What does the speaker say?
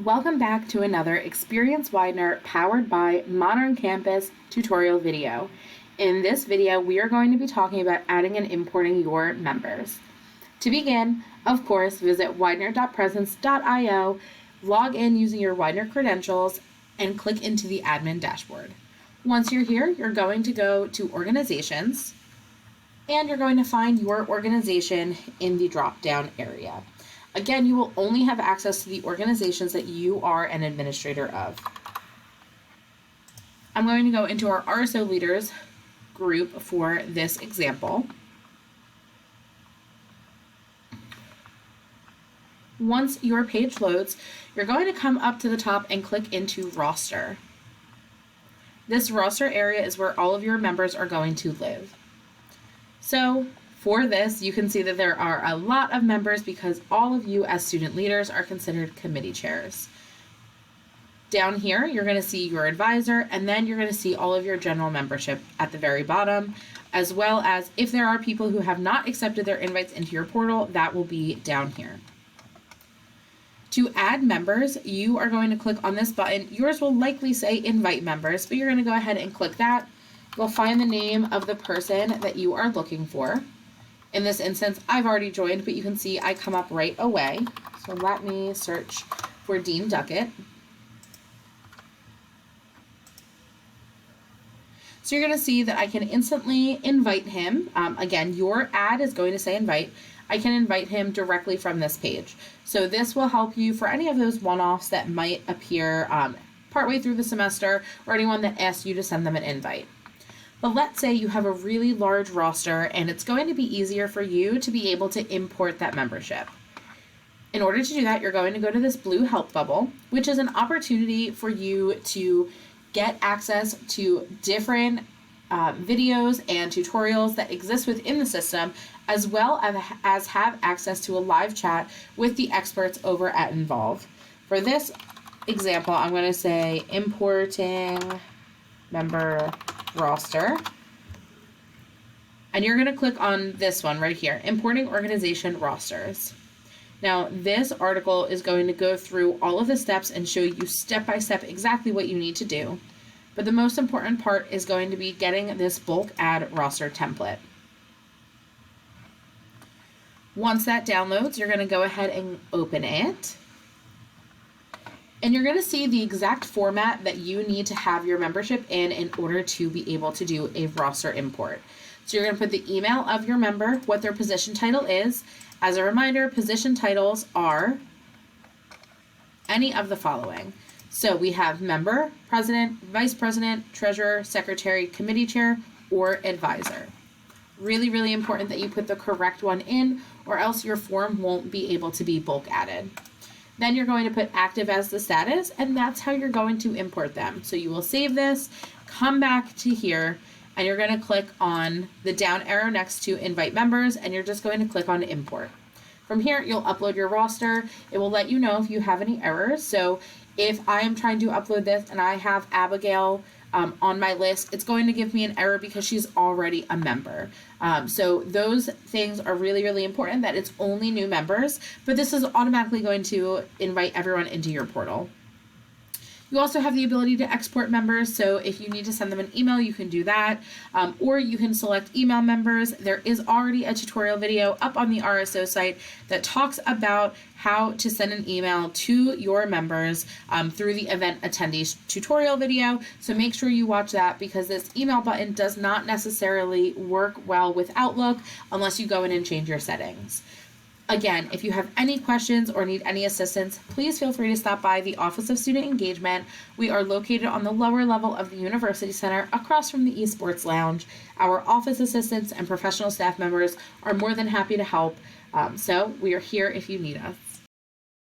Welcome back to another Experience Widener powered by Modern Campus tutorial video. In this video, we are going to be talking about adding and importing your members. To begin, of course, visit widener.presence.io, log in using your Widener credentials, and click into the admin dashboard. Once you're here, you're going to go to Organizations, and you're going to find your organization in the drop-down area. Again, you will only have access to the organizations that you are an administrator of. I'm going to go into our RSO leaders group for this example. Once your page loads, you're going to come up to the top and click into roster. This roster area is where all of your members are going to live. So for this, you can see that there are a lot of members because all of you as student leaders are considered committee chairs. Down here, you're going to see your advisor, and then you're going to see all of your general membership at the very bottom, as well as if there are people who have not accepted their invites into your portal, that will be down here. To add members, you are going to click on this button. Yours will likely say invite members, but you're going to go ahead and click that. You'll find the name of the person that you are looking for. In this instance, I've already joined, but you can see I come up right away. So let me search for Dean Duckett. So you're going to see that I can instantly invite him. Again, your ad is going to say invite. I can invite him directly from this page. So this will help you for any of those one-offs that might appear partway through the semester, or anyone that asks you to send them an invite. But let's say you have a really large roster and it's going to be easier for you to be able to import that membership. In order to do that, you're going to go to this blue help bubble, which is an opportunity for you to get access to different videos and tutorials that exist within the system, as well as have access to a live chat with the experts over at Involve. For this example, I'm going to say importing member roster, and you're going to click on this one right here, importing organization rosters. Now this article is going to go through all of the steps and show you step by step exactly what you need to do, but the most important part is going to be getting this bulk add roster template. Once that downloads, you're going to go ahead and open it. And you're going to see the exact format that you need to have your membership in order to be able to do a roster import. So you're going to put the email of your member, what their position title is. As a reminder, position titles are any of the following. So we have member, president, vice president, treasurer, secretary, committee chair, or advisor. Really, really important that you put the correct one in, or else your form won't be able to be bulk added. Then you're going to put active as the status, and that's how you're going to import them. So you will save this, come back to here, and you're going to click on the down arrow next to invite members, and you're just going to click on import. From here, you'll upload your roster. It will let you know if you have any errors. So if I am trying to upload this and I have Abigail on my list, it's going to give me an error because she's already a member. So those things are really, really important, that it's only new members, but this is automatically going to invite everyone into your portal. You also have the ability to export members, so if you need to send them an email, you can do that, or you can select email members. There is already a tutorial video up on the RSO site that talks about how to send an email to your members through the event attendees tutorial video, so make sure you watch that because this email button does not necessarily work well with Outlook unless you go in and change your settings. Again, if you have any questions or need any assistance, please feel free to stop by the Office of Student Engagement. We are located on the lower level of the University Center across from the Esports Lounge. Our office assistants and professional staff members are more than happy to help, so we are here if you need us.